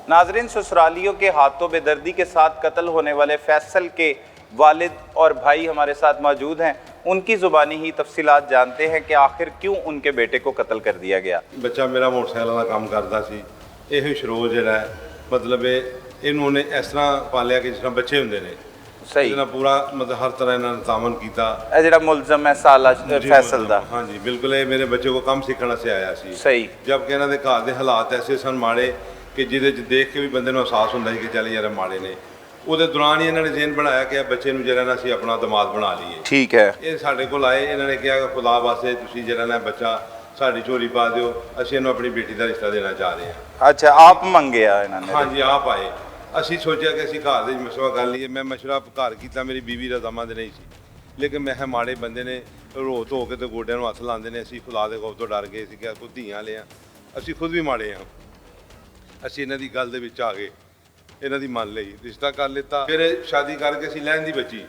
नाजरीन, ससुरालियों के हाथों बेदर्दी के साथ कत्ल होने वाले फैसल के वालिद और भाई हमारे साथ मौजूद हैं। उनकी ज़ुबानी ही तफसीलात जानते हैं कि आखिर क्यों उनके बेटे को कत्ल कर दिया गया। बच्चा मेरा मोटरसाइकिल का काम करता सी। यही शरोज जिहड़ा है मतलब इन्होंने इस तरह पालिया कि जिस तरह बच्चे होंगे ने। सही पूरा मतलब हर तरह इन्होंने तामन किया। जिहड़ा मुलजम है साला फैसल दा। हाँ जी बिल्कुल, ये मेरे बच्चे को काम सीखने से आया सी। सही। जबकि इन्हों के घर के हालात ऐसे सन माड़े कि जिहदे देख के भी बंदे नूं एहसास होंदा कि चल यार माड़े ने। ਉਹਦੇ ਦੌਰਾਨ ਹੀ ਇਹਨਾਂ ਨੇ ਜ਼ੇਨ ਬਣਾਇਆ ਕਿ ਬੱਚੇ ਨੂੰ ਜਿਹੜਾ ਨਾ ਅਸੀਂ ਆਪਣਾ ਦਮਾਦ ਬਣਾ ਲਈਏ। ਠੀਕ ਹੈ। ਇਹ ਸਾਡੇ ਕੋਲ ਆਏ, ਇਹਨਾਂ ਨੇ ਕਿਹਾ ਕਿ ਖੁਦਾ ਵਾਸਤੇ ਤੁਸੀਂ ਜਿਹੜਾ ਨਾ ਬੱਚਾ ਸਾਡੀ ਝੋਲੀ ਪਾ ਦਿਓ, ਅਸੀਂ ਇਹਨੂੰ ਆਪਣੀ ਬੇਟੀ ਦਾ ਰਿਸ਼ਤਾ ਦੇਣਾ ਚਾਹ ਰਹੇ ਹਾਂ। ਅੱਛਾ, ਆਪ ਮੰਗਿਆ ਇਹਨਾਂ ਨੇ? ਹਾਂਜੀ ਆਪ ਆਏ। ਅਸੀਂ ਸੋਚਿਆ ਕਿ ਅਸੀਂ ਘਰ ਦੇ ਮਸ਼ਵਰਾ ਕਰ ਲਈਏ। ਮੈਂ ਮਸ਼ਵਰਾ ਘਰ ਕੀਤਾ, ਮੇਰੀ ਬੀਵੀ ਰਜ਼ਾਮੰਦ ਨਹੀਂ ਸੀ, ਲੇਕਿਨ ਮੈਂ ਕਿਹਾ ਮਾੜੇ ਬੰਦੇ ਨੇ ਰੋ ਧੋ ਕੇ ਤੇ ਗੋਡਿਆਂ ਨੂੰ ਹੱਥ ਲਾਉਂਦੇ ਨੇ। ਅਸੀਂ ਖੁਦਾ ਦੇ ਖੌਫ ਤੋਂ ਡਰ ਗਏ ਸੀ ਕਿ ਕੋਈ ਧੀਆਂ ਲਿਆ, ਅਸੀਂ ਖੁਦ ਵੀ ਮਾੜੇ ਹਾਂ। ਅਸੀਂ ਇਹਨਾਂ ਦੀ ਗੱਲ ਦੇ ਵਿੱਚ ਆ ਗਏ, ਇਹਨਾਂ ਦੀ ਮੰਨ ਲਈ, ਰਿਸ਼ਤਾ ਕਰ ਲਿੱਤਾ। ਫਿਰ ਸ਼ਾਦੀ ਕਰਕੇ ਅਸੀਂ ਲੈਣ ਦੀ ਬੱਚੀ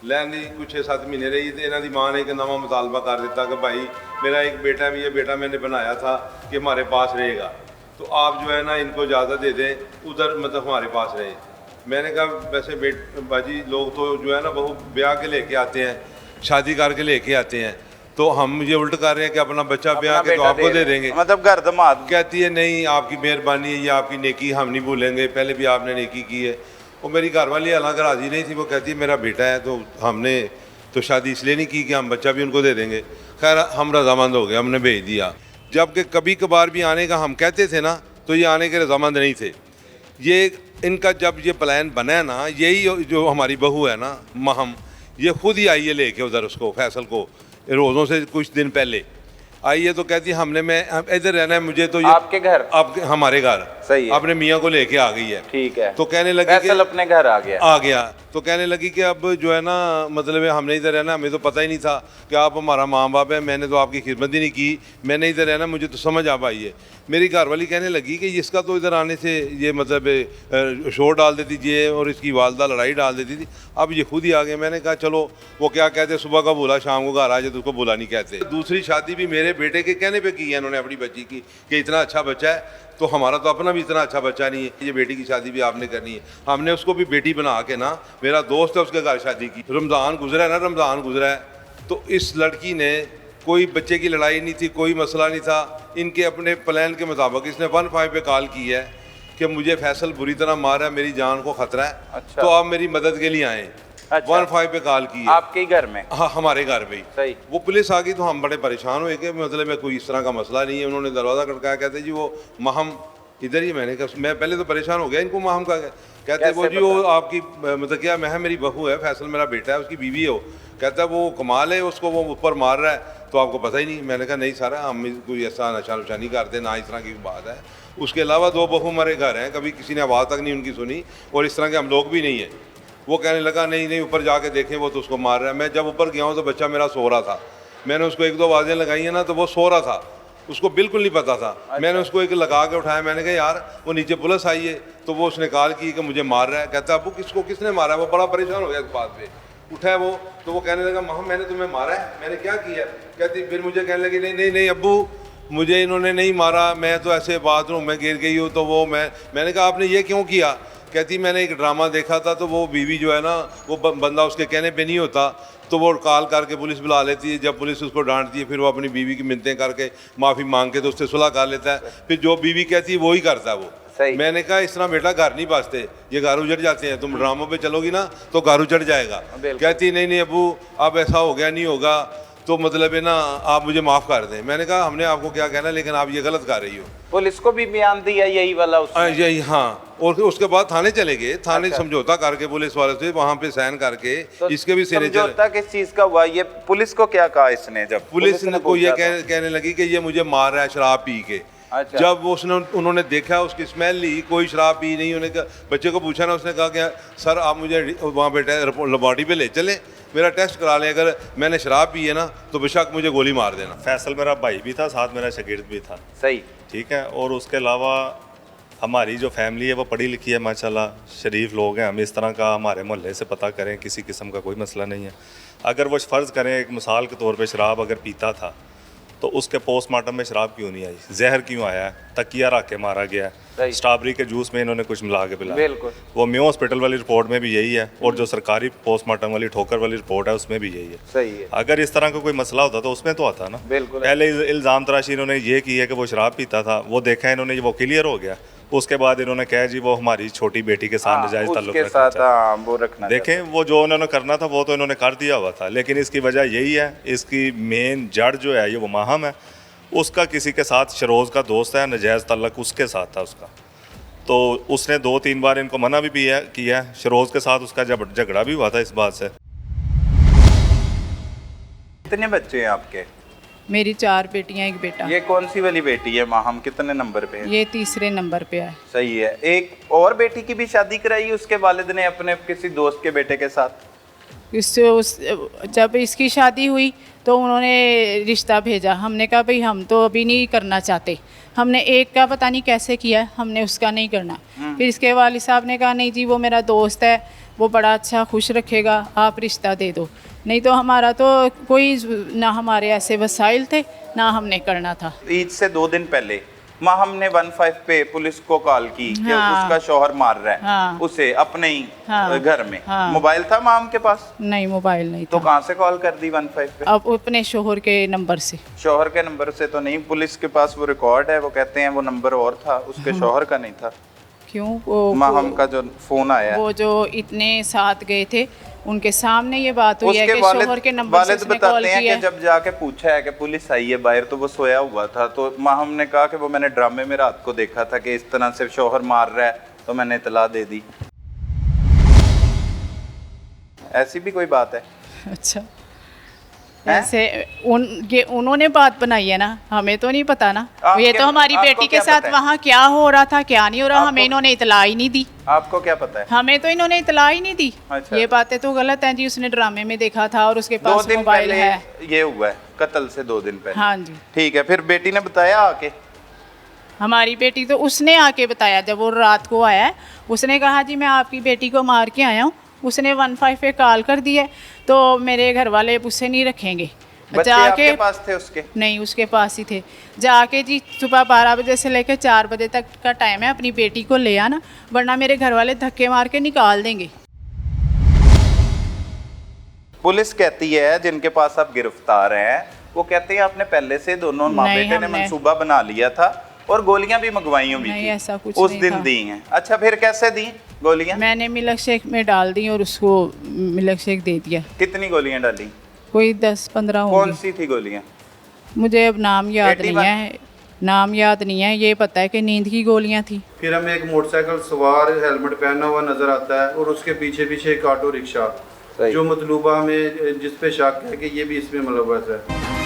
ਲੈਣ ਦੀ कुछ 6-7 महीने रही तो इन्हों की माँ ने एक नवा मुतालबा कर दिता कि भाई मेरा एक बेटा भी है, बेटा मैंने बनाया था कि हमारे पास रहेगा, तो आप जो है ना इनको इजाज़त दे दें उधर मतलब हमारे पास रहे। मैंने कहा वैसे बाजी लोग तो जो है ना बहू ब्याह के लेके आते हैं, शादी करके लेके आते हैं, तो हम ये उल्ट कर रहे हैं कि अपना बच्चा ब्याह के तो आपको दे देंगे। मतलब घर दमाद कहती है नहीं आपकी मेहरबानी है, ये आपकी नेकी हम नहीं भूलेंगे, पहले भी आपने नेकी की है। वो मेरी घरवाली हालांकि राज़ी नहीं थी, वो कहती है मेरा बेटा है तो हमने तो शादी इसलिए नहीं की कि हम बच्चा भी उनको दे देंगे। खैर हम रजामंद हो गए, हमने भेज दिया। जबकि कभी कभार भी आने का हम कहते थे ना तो ये आने के रजामंद नहीं थे। ये इनका जब ये प्लान बना है ना, यही जो हमारी बहू है ना महम, ये खुद ही आई है लेके उधर उसको फैसल को रोज़ों से कुछ दिन पहले आई है, तो कहती है हमने मैं इधर रहना है मुझे, तो ये आपके घर आपके हमारे घर सही है। अपने मियाँ को लेके आ गई है। ठीक है। तो कहने लगी कि अपने घर आ गया तो कहने लगी कि अब जो है ना मतलब हमने इधर रहना, हमें तो पता ही नहीं था कि आप हमारा माँ बाप है, मैंने तो आपकी खिदमत ही नहीं की, मैंने इधर रहना, मुझे तो समझ आ पाई है। मेरी घरवाली कहने लगी कि इसका तो इधर आने से ये मतलब शोर डाल देती ये और इसकी वालदा लड़ाई डाल देती थी, अब ये खुद ही आ गए। मैंने कहा चलो वो क्या कहते सुबह का बोला शाम को घर आ जाए तो उसको बोला नहीं कहते। दूसरी शादी भी मेरे बेटे के कहने पे की है इन्होंने अपनी बच्ची की कि इतना अच्छा बच्चा है, तो हमारा तो अपना भी इतना अच्छा बच्चा नहीं है, ये बेटी की शादी भी आपने करनी है। हमने उसको भी बेटी बना के ना, मेरा दोस्त है उसके घर शादी की, रमज़ान गुजरा है ना, रमज़ान गुजरा है, तो इस लड़की ने कोई बच्चे की लड़ाई नहीं थी, कोई मसला नहीं था। इनके अपने प्लान के मुताबिक इसने 15 पे कॉल की है कि मुझे फैसल बुरी तरह मार रहा है, मेरी जान को ख़तरा है। अच्छा। तो आप मेरी मदद के लिए आएँ। अच्छा। 15 पे कॉल की है आपके घर में? हाँ हमारे घर में ही। सही। वो पुलिस आ गई तो हम बड़े परेशान हुए कि मतलब में कोई इस तरह का मसला नहीं है। उन्होंने दरवाज़ा खड़काया, कहते जी वो महम इधर ही। मैंने कहा मैं पहले तो परेशान हो गया, इनको महम का कहते वो जी वो आपकी मतलब क्या, मैं मेरी बहू है, फैसल मेरा बेटा है, उसकी बीवी है। वो कहता है वो कमाल है, उसको वो ऊपर मार रहा है तो आपको पता ही नहीं। मैंने कहा नहीं सारा हम कोई ऐसा नशा नुशा नहीं करते, ना इस तरह की बात है। उसके अलावा 2 बहू हमारे घर हैं, कभी किसी ने आवाज़ तक नहीं उनकी सुनी, और इस तरह के हम लोग भी नहीं हैं। वो कहने लगा नहीं नहीं ऊपर जाके देखें वो तो उसको मार रहा है। मैं जब ऊपर गया हूँ तो बच्चा मेरा सो रहा था, मैंने उसको 1-2 आवाज़ें लगाई हैं ना तो वो सो रहा था, उसको बिल्कुल नहीं पता था। अच्छा। मैंने उसको एक लगा के उठाया, मैंने कहा यार वो नीचे पुलिस आई है, तो वो उसने कॉल की कि मुझे मार रहा है। कहता अबू किसको, किसने मारा है? वो बड़ा परेशान हो गया इस बात पे। उठा वो तो वो कहने लगा महम मैंने तुम्हें मारा है, मैंने क्या किया? कहती फिर मुझे कहने लगी नहीं नहीं नहीं अब्बू मुझे इन्होंने नहीं मारा, मैं तो ऐसे बाथरूम में गिर गई हूँ। तो वो मैंने कहा आपने ये क्यों किया? कहती मैंने एक ड्रामा देखा था, तो वो बीवी जो है ना वो बंदा उसके कहने पे नहीं होता, तो वो कॉल करके पुलिस बुला लेती है। जब पुलिस उसको डांटती है फिर वो अपनी बीवी की मिन्नतें करके माफ़ी मांग के तो उससे सुलह कर लेता है। फिर जो बीवी कहती है वही करता है वो। मैंने कहा इस तरह बेटा घर नहीं बसते, ये घर उजड़ जाते हैं, तुम ड्रामों पे चलोगी ना तो घर उजड़ जाएगा। कहती नहीं नहीं अबू अब ऐसा हो गया नहीं होगा, तो मतलब है ना आप मुझे माफ़ कर दें। मैंने कहा हमने आपको क्या कहना, लेकिन आप ये गलत कर रही हो। पुलिस को भी बयान दिया यही वाला यही हाँ, और उसके बाद थाने चले गए। थाने अच्छा। समझौता करके पुलिस वाले से वहाँ पे साइन करके तो इसके भी सिरे समझौता किस चीज़ का हुआ? ये पुलिस को क्या कहा इसने? जब पुलिस ने को ये कहने लगी कि ये मुझे मार रहा है शराब पी के। अच्छा। जब उन्होंने देखा उसकी स्मेल ली, कोई शराब पी नहीं। उन्होंने बच्चे को पूछा ना, उसने कहा कि सर आप मुझे वहाँ पे लेबॉर्टरी पे ले चलें, मेरा टेस्ट करा लें, अगर मैंने शराब पी है ना तो बेशक मुझे गोली मार देना। फैसल मेरा भाई भी था, साथ मेरा शागिर्द भी था। सही। ठीक है। और उसके अलावा हमारी जो फैमिली है वो पढ़ी लिखी है माशाल्लाह, शरीफ लोग हैं। हम इस तरह का हमारे मोहल्ले से पता करें, किसी किस्म का कोई मसला नहीं है। अगर वो फ़र्ज़ करें एक मिसाल के तौर पे शराब अगर पीता था तो उसके पोस्टमार्टम में शराब क्यों नहीं आई, जहर क्यों आया है, तकिया रख के मारा गया है, सही। स्ट्रॉबेरी के जूस में इन्होंने कुछ मिला के पिलाया। बिल्कुल। वो म्यू हॉस्पिटल वाली रिपोर्ट में भी यही है, और जो सरकारी पोस्टमार्टम वाली ठोकर वाली रिपोर्ट है उसमें भी यही है। सही है। अगर इस तरह का कोई मसला होता तो उसमें तो आता ना। बिल्कुल। पहले इल्ज़ाम तराशी इन्होंने ये की है कि वो शराब पीता था, वो देखा है इन्होंने, वो क्लियर हो गया। उसके बाद इन्होंने कहा जी वो हमारी छोटी बेटी के साथ नजायज ताल्लुक उसके रखना साथ चाहते वो रखना देखें, वो जो उन्होंने करना था वो तो इन्होंने कर दिया हुआ था, लेकिन इसकी वजह यही है, इसकी मेन जड़ जो है ये वो माहम है। उसका किसी के साथ शरोज़ का दोस्त है, नजायज़ ताल्लुक उसके साथ था उसका, तो उसने 2-3 बार इनको मना भी किया। शरोज़ के साथ उसका जब झगड़ा भी हुआ था इस बात से। कितने बच्चे हैं आपके? मेरी 4 बेटियां, 1 बेटा। ये कौन सी वाली बेटी है माहम, कितने नंबर पे है? ये 3रे नंबर पे है। सही है। एक और बेटी की भी शादी कराई उसके वालिद ने अपने किसी दोस्त के बेटे के साथ? जब इसकी शादी हुई तो उन्होंने रिश्ता भेजा, हमने कहा भाई हम तो अभी नहीं करना चाहते। हमने एक का पता नहीं कैसे किया, हमने उसका नहीं करना। फिर इसके वालिद साहब ने कहा नहीं जी वो मेरा दोस्त है, वो बड़ा अच्छा खुश रखेगा, आप रिश्ता दे दो। नहीं तो हमारा तो कोई ना हमारे ऐसे वसाइल थे ना हमने करना था। ईद से 2 दिन पहले माहम ने 15 पे पुलिस को कॉल की कि हाँ। उसका शौहर मार रहा है हाँ। उसे अपने ही हाँ। घर में। हाँ। मोबाइल था माहम के पास? नहीं मोबाइल नहीं तो था। कहाँ से कॉल कर दी 15 पे? अब अपने शोहर के नंबर से। शौहर के नंबर से तो नहीं, पुलिस के पास वो रिकॉर्ड है, वो कहते हैं वो नंबर और था, उसके शौहर का नहीं था। क्यों? वो माहम का जो फोन आया, वो जो इतने साथ गए थे उनके सामने ये बात हुई है उसके कि शोहर के नंबर से उसने कॉल बताते हैं किया कि जब जाके पूछा है कि पुलिस आई है बाहर तो वो सोया हुआ था। तो माहम ने कहा कि वो मैंने ड्रामे में रात को देखा था कि इस तरह से शौहर मार रहा है, तो मैंने इतला दे दी। ऐसी भी कोई बात है? अच्छा ऐसे उन्होंने बात बनाई है ना, हमें तो नहीं पता ना। ये तो हमारी बेटी के साथ वहाँ क्या हो रहा था क्या नहीं हो रहा, हमें इन्होंने इतला ही नहीं दी। आपको क्या पता है? हमें तो इन्होंने इतला ही नहीं दी। अच्छा। ये बातें तो गलत हैं जी, उसने ड्रामे में देखा था और उसके 2 पास दिन मोबाइल पहले है। ये हुआ है, कत्ल से 2 दिन पहले। हाँ जी। ठीक है, फिर बेटी ने बताया आके? हमारी बेटी तो उसने आके बताया, जब वो रात को आया है उसने कहा जी मैं आपकी बेटी को मार के आया हूँ। उसने 15 पे कॉल कर दिया तो मेरे घर वाले उससे नहीं रखेंगे। बच्चे आपके पास थे उसके? नहीं उसके पास ही थे। जाके जी सुबह 12 बजे से लेकर 4 बजे तक का टाइम है, अपनी बेटी को ले आना वरना मेरे घर वाले धक्के मार के निकाल देंगे। पुलिस कहती है जिनके पास आप गिरफ्तार हैं वो कहते हैं आपने पहले से दोनों माँ नहीं, बेटे ने हमने- मंसूबा बना लिया था और गोलियां भी मंगवाई हुई नहीं, थी, ऐसा कुछ उस नहीं दिन था। दी हैं। अच्छा फिर कैसे दी गोलियां? मैंने मिल्क शेक में डाल दी और उसको मिल्क शेक दे दिया। कितनी गोलियां डाली? कोई 10-15 कौन होंगी, सी थी गोलियां? मुझे अब नाम याद 81? नहीं है, नाम याद नहीं है। ये पता है कि नींद की गोलियां थी। फिर हमें एक मोटरसाइकिल सवार हेलमेट पहना हुआ नजर आता है और उसके पीछे पीछे एक ऑटो रिक्शा सही। जो मतलूबा हमें जिस पे शक है कि ये भी इसमें मुलव्वस है।